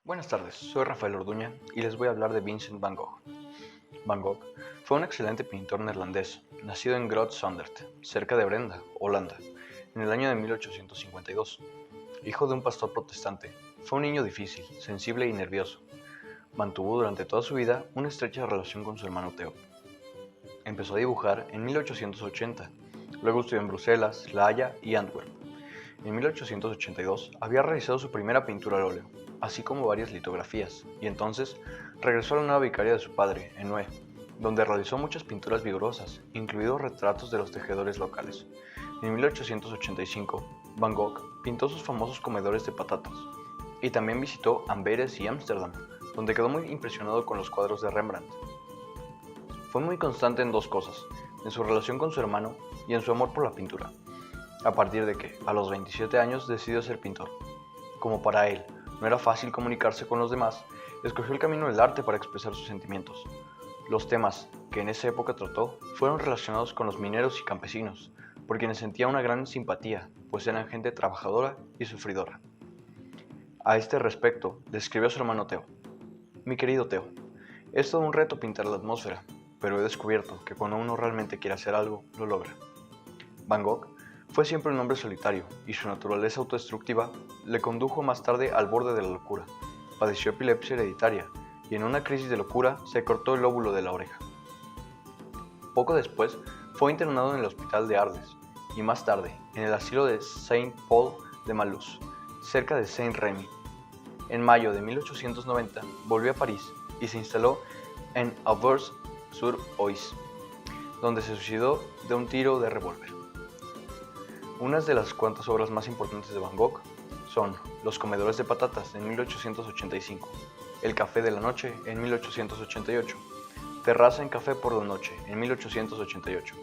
Buenas tardes, soy Rafael Orduña y les voy a hablar de Vincent van Gogh. Van Gogh fue un excelente pintor neerlandés, nacido en Groot-Zondert, cerca de Breda, Holanda, en el año de 1852. Hijo de un pastor protestante, fue un niño difícil, sensible y nervioso. Mantuvo durante toda su vida una estrecha relación con su hermano Theo. Empezó a dibujar en 1880, luego estudió en Bruselas, La Haya y Antwerp. En 1882 había realizado su primera pintura al óleo, así como varias litografías, y entonces regresó a la nueva vicaría de su padre, en Nue, donde realizó muchas pinturas vigorosas, incluidos retratos de los tejedores locales. En 1885, Van Gogh pintó sus famosos comedores de patatas, y también visitó Amberes y Ámsterdam, donde quedó muy impresionado con los cuadros de Rembrandt. Fue muy constante en dos cosas, en su relación con su hermano y en su amor por la pintura, a partir de que, a los 27 años, decidió ser pintor. Como para él no era fácil comunicarse con los demás, escogió el camino del arte para expresar sus sentimientos. Los temas que en esa época trató fueron relacionados con los mineros y campesinos, por quienes sentía una gran simpatía, pues eran gente trabajadora y sufridora. A este respecto, le escribió a su hermano Theo: Mi querido Theo, es todo un reto pintar la atmósfera, pero he descubierto que cuando uno realmente quiere hacer algo, lo logra. Van Gogh fue siempre un hombre solitario y su naturaleza autodestructiva le condujo más tarde al borde de la locura. Padeció epilepsia hereditaria y en una crisis de locura se cortó el lóbulo de la oreja. Poco después fue internado en el hospital de Arles y más tarde en el asilo de Saint-Paul de Malus, cerca de Saint-Rémy. En mayo de 1890 volvió a París y se instaló en Auvers-sur-Oise, donde se suicidó de un tiro de revólver. Unas de las cuantas obras más importantes de Van Gogh son Los comedores de patatas en 1885, El café de la noche en 1888, Terraza en café por la noche en 1888,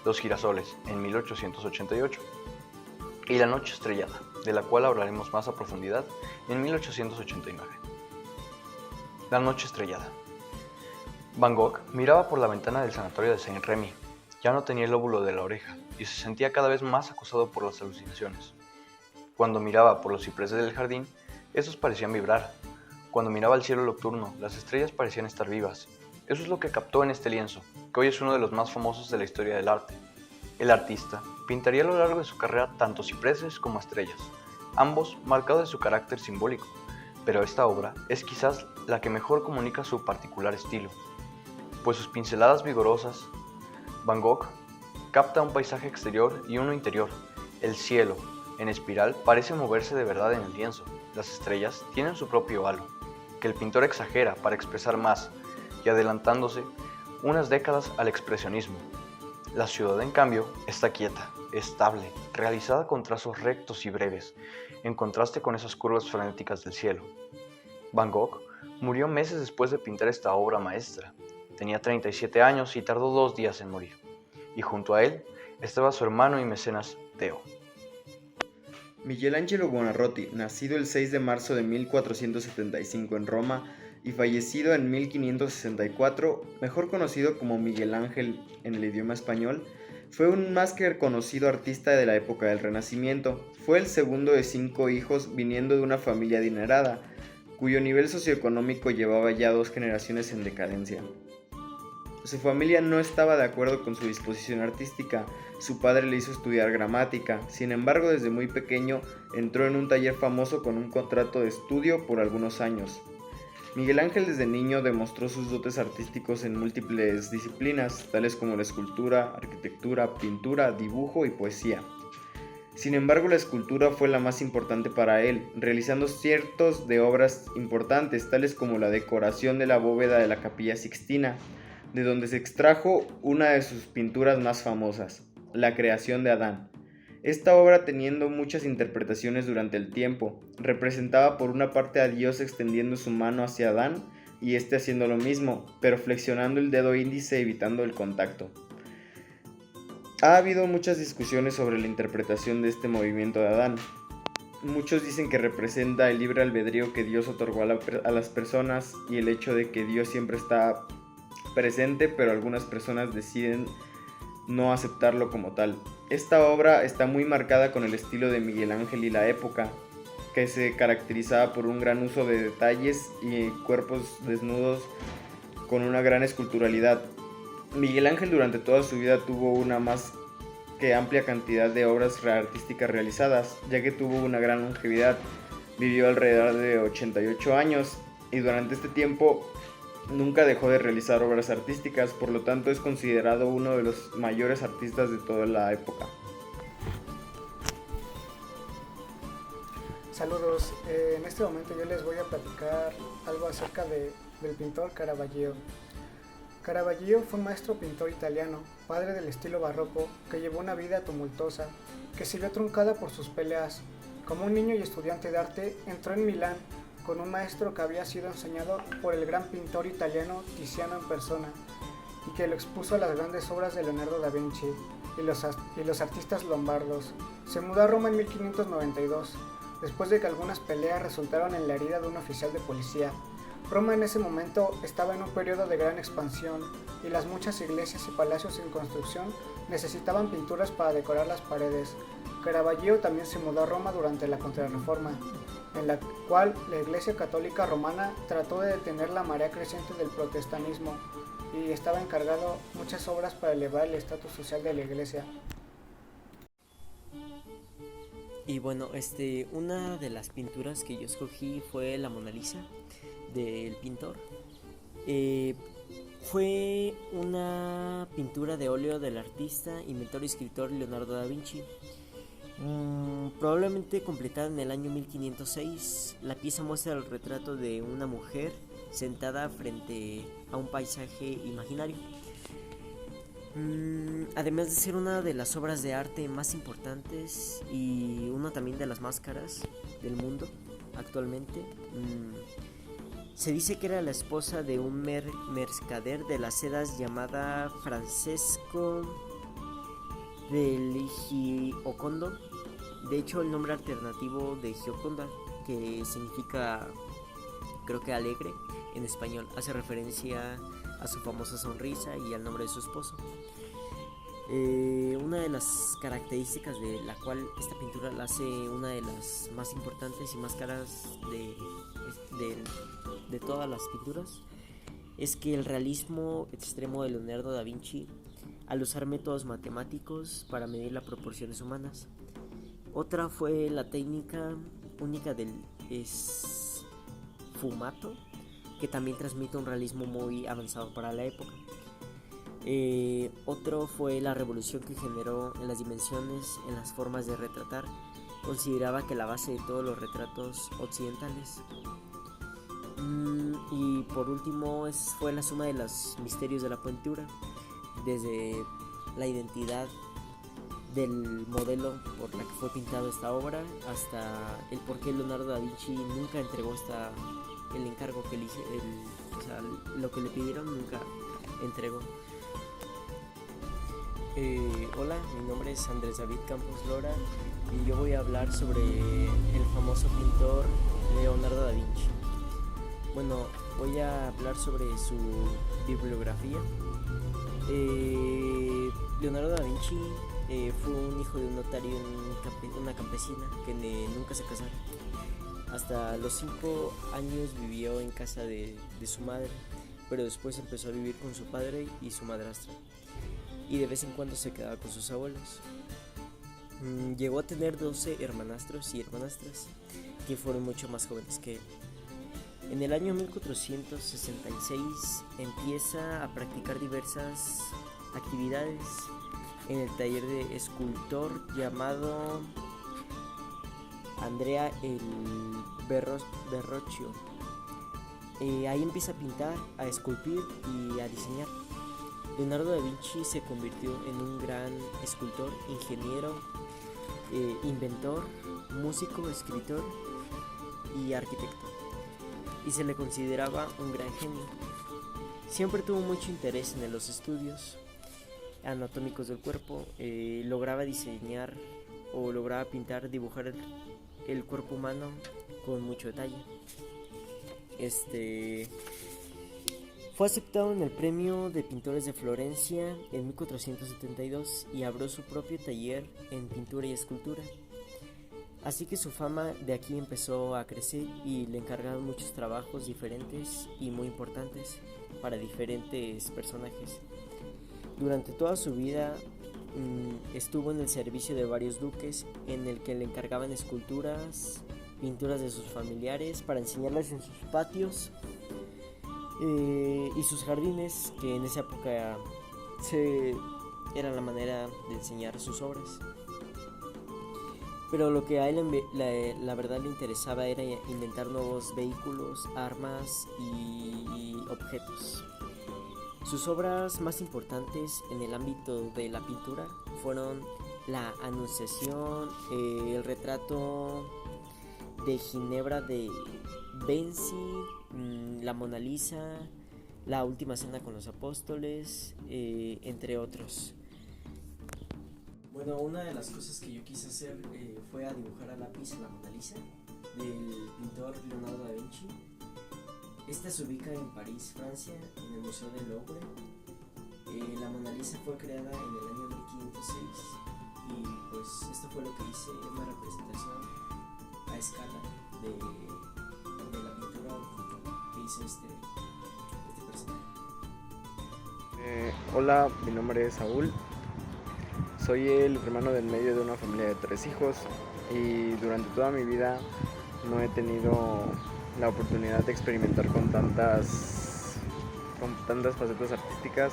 Los girasoles en 1888 y La noche estrellada, de la cual hablaremos más a profundidad, en 1889. La noche estrellada. Van Gogh miraba por la ventana del sanatorio de Saint-Rémy. Ya no tenía el lóbulo de la oreja y se sentía cada vez más acosado por las alucinaciones. Cuando miraba por los cipreses del jardín, estos parecían vibrar. Cuando miraba al cielo nocturno, las estrellas parecían estar vivas. Eso es lo que captó en este lienzo, que hoy es uno de los más famosos de la historia del arte. El artista pintaría a lo largo de su carrera tanto cipreses como estrellas, ambos marcados de su carácter simbólico, pero esta obra es quizás la que mejor comunica su particular estilo, pues sus pinceladas vigorosas. Van Gogh capta un paisaje exterior y uno interior. El cielo, en espiral, parece moverse de verdad en el lienzo. Las estrellas tienen su propio halo, que el pintor exagera para expresar más, y adelantándose unas décadas al expresionismo. La ciudad, en cambio, está quieta, estable, realizada con trazos rectos y breves, en contraste con esas curvas frenéticas del cielo. Van Gogh murió meses después de pintar esta obra maestra. Tenía 37 años y tardó 2 días en morir, y junto a él estaba su hermano y mecenas Theo. Miguel Ángelo Buonarroti, nacido el 6 de marzo de 1475 en Roma y fallecido en 1564, mejor conocido como Miguel Ángel en el idioma español, fue un más que conocido artista de la época del Renacimiento. Fue el segundo de 5 hijos viniendo de una familia adinerada, cuyo nivel socioeconómico llevaba ya 2 generaciones en decadencia. Su familia no estaba de acuerdo con su disposición artística. Su padre le hizo estudiar gramática. Sin embargo, desde muy pequeño entró en un taller famoso con un contrato de estudio por algunos años. Miguel Ángel desde niño demostró sus dotes artísticos en múltiples disciplinas, tales como la escultura, arquitectura, pintura, dibujo y poesía. Sin embargo, la escultura fue la más importante para él, realizando cientos de obras importantes, tales como la decoración de la bóveda de la Capilla Sixtina, de donde se extrajo una de sus pinturas más famosas, La creación de Adán. Esta obra, teniendo muchas interpretaciones durante el tiempo, representaba por una parte a Dios extendiendo su mano hacia Adán y éste haciendo lo mismo, pero flexionando el dedo índice evitando el contacto. Ha habido muchas discusiones sobre la interpretación de este movimiento de Adán. Muchos dicen que representa el libre albedrío que Dios otorgó a las personas y el hecho de que Dios siempre está presente, pero algunas personas deciden no aceptarlo como tal. Esta obra está muy marcada con el estilo de Miguel Ángel y la época. que se caracterizaba por un gran uso de detalles y cuerpos desnudos con una gran esculturalidad. Miguel Ángel durante toda su vida tuvo una más que amplia cantidad de obras artísticas realizadas, ya que tuvo una gran longevidad. Vivió alrededor de 88 años y durante este tiempo nunca dejó de realizar obras artísticas, por lo tanto es considerado uno de los mayores artistas de toda la época. Saludos, en este momento yo les voy a platicar algo acerca del pintor Caravaggio. Caravaggio fue un maestro pintor italiano, padre del estilo barroco, que llevó una vida tumultuosa, que se vio truncada por sus peleas. Como un niño y estudiante de arte, entró en Milán con un maestro que había sido enseñado por el gran pintor italiano Tiziano en persona, y que lo expuso a las grandes obras de Leonardo da Vinci y los artistas lombardos. Se mudó a Roma en 1592, después de que algunas peleas resultaron en la herida de un oficial de policía. Roma en ese momento estaba en un periodo de gran expansión y las muchas iglesias y palacios en construcción necesitaban pinturas para decorar las paredes. Caravaggio también se mudó a Roma durante la Contrarreforma, en la cual la Iglesia Católica Romana trató de detener la marea creciente del protestantismo y estaba encargado muchas obras para elevar el estatus social de la Iglesia. Y bueno, una de las pinturas que yo escogí fue la Mona Lisa del pintor. Fue una pintura de óleo del artista, inventor y escritor Leonardo da Vinci. Probablemente completada en el año 1506, la pieza muestra el retrato de una mujer sentada frente a un paisaje imaginario. Además de ser una de las obras de arte más importantes y una también de las más caras del mundo actualmente, se dice que era la esposa de un mercader de las sedas llamada Francesco del Giocondo. De hecho, el nombre alternativo de Gioconda, que significa, creo que alegre en español, hace referencia a su famosa sonrisa y al nombre de su esposo. Una de las características de la cual esta pintura la hace una de las más importantes y más caras de todas las pinturas es que el realismo extremo de Leonardo da Vinci, al usar métodos matemáticos para medir las proporciones humanas. Otra fue la técnica única del esfumato, que también transmite un realismo muy avanzado para la época. Otro fue la revolución que generó en las dimensiones, en las formas de retratar. Consideraba que la base de todos los retratos occidentales. Y por último fue la suma de los misterios de la pintura, desde la identidad del modelo por la que fue pintado esta obra hasta el por qué Leonardo da Vinci nunca entregó el encargo que lo que le pidieron nunca entregó. Hola, mi nombre es Andrés David Campos Lora y yo voy a hablar sobre el famoso pintor Leonardo da Vinci. Bueno, voy a hablar sobre su bibliografía. Leonardo da Vinci fue un hijo de un notario y una campesina que nunca se casaron. Hasta los 5 años vivió en casa de su madre, pero después empezó a vivir con su padre y su madrastra, y de vez en cuando se quedaba con sus abuelos. Llegó a tener 12 hermanastros y hermanastras, que fueron mucho más jóvenes que él. En el año 1466 empieza a practicar diversas actividades en el taller de escultor llamado Andrea el Verrocchio. Ahí empieza a pintar, a esculpir y a diseñar. Leonardo da Vinci se convirtió en un gran escultor, ingeniero, inventor, músico, escritor y arquitecto, y se le consideraba un gran genio. Siempre tuvo mucho interés en los estudios anatómicos del cuerpo. Lograba diseñar o lograba pintar, dibujar el cuerpo humano con mucho detalle. Fue aceptado en el Premio de Pintores de Florencia en 1472 y abrió su propio taller en pintura y escultura. Así que su fama de aquí empezó a crecer y le encargaron muchos trabajos diferentes y muy importantes para diferentes personajes. Durante toda su vida estuvo en el servicio de varios duques, en el que le encargaban esculturas, pinturas de sus familiares para enseñarlas en sus patios y sus jardines, que en esa época era la manera de enseñar sus obras. Pero lo que a él la verdad le interesaba era inventar nuevos vehículos, armas y objetos. Sus obras más importantes en el ámbito de la pintura fueron la Anunciación, el retrato de Ginebra de Vinci, la Mona Lisa, la Última Cena con los Apóstoles, entre otros. Bueno, una de las cosas que yo quise hacer fue a dibujar a lápiz la Mona Lisa del pintor Leonardo da Vinci. Esta se ubica en París, Francia, en el Museo del Louvre. La Mona Lisa fue creada en el año 1506 y pues esto fue lo que hice, una representación a escala de la pintura que hizo este personaje. Hola, mi nombre es Saúl. Soy el hermano del medio de una familia de 3 hijos y durante toda mi vida no he tenido la oportunidad de experimentar con tantas facetas artísticas.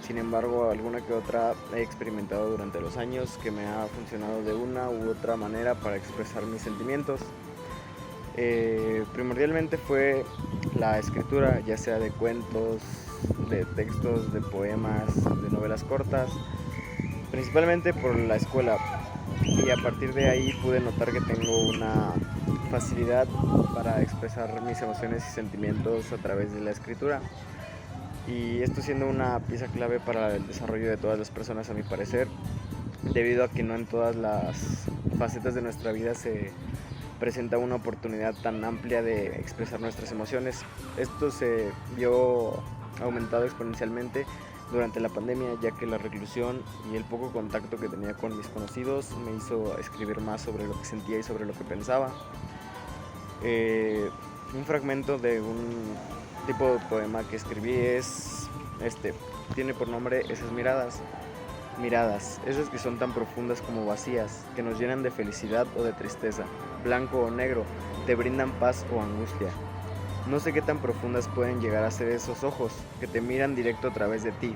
Sin embargo, alguna que otra he experimentado durante los años que me ha funcionado de una u otra manera para expresar mis sentimientos. Primordialmente fue la escritura, ya sea de cuentos, de textos, de poemas, de novelas cortas, principalmente por la escuela, y a partir de ahí pude notar que tengo una facilidad para expresar mis emociones y sentimientos a través de la escritura, y esto siendo una pieza clave para el desarrollo de todas las personas, a mi parecer, debido a que no en todas las facetas de nuestra vida se presenta una oportunidad tan amplia de expresar nuestras emociones. Esto se vio aumentado exponencialmente durante la pandemia, ya que la reclusión y el poco contacto que tenía con mis conocidos me hizo escribir más sobre lo que sentía y sobre lo que pensaba. Un fragmento de un tipo de poema que escribí tiene por nombre Esas miradas. Miradas, esas que son tan profundas como vacías, que nos llenan de felicidad o de tristeza, blanco o negro, te brindan paz o angustia. No sé qué tan profundas pueden llegar a ser esos ojos que te miran directo a través de ti,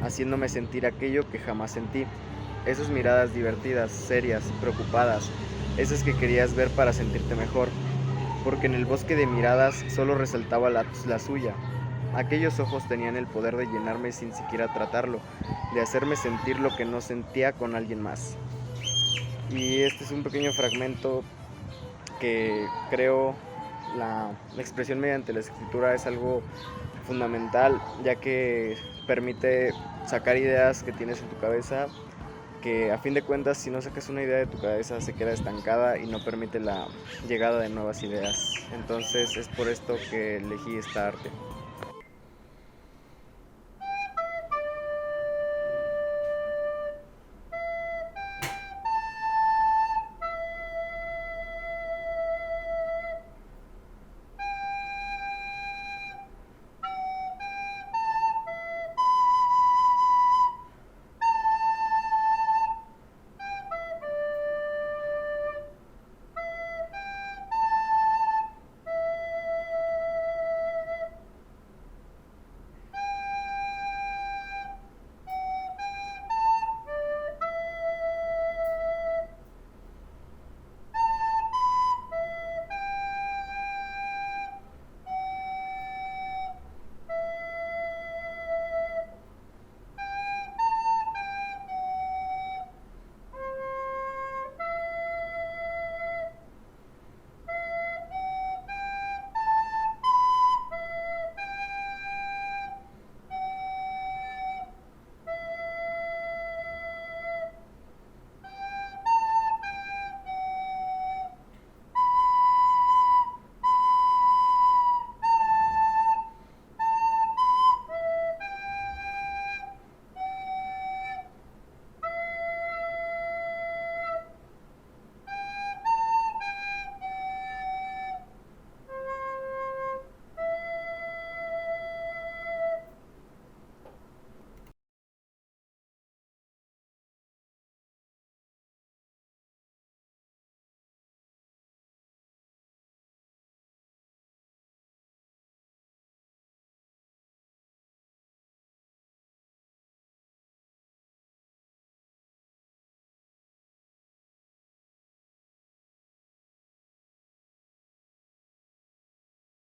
haciéndome sentir aquello que jamás sentí. Esas miradas divertidas, serias, preocupadas, esas que querías ver para sentirte mejor, porque en el bosque de miradas solo resaltaba la suya. Aquellos ojos tenían el poder de llenarme sin siquiera tratarlo, de hacerme sentir lo que no sentía con alguien más. Y este es un pequeño fragmento que creo la expresión mediante la escritura es algo fundamental, ya que permite sacar ideas que tienes en tu cabeza, que a fin de cuentas, si no sacas una idea de tu cabeza, se queda estancada y no permite la llegada de nuevas ideas. Entonces es por esto que elegí esta arte.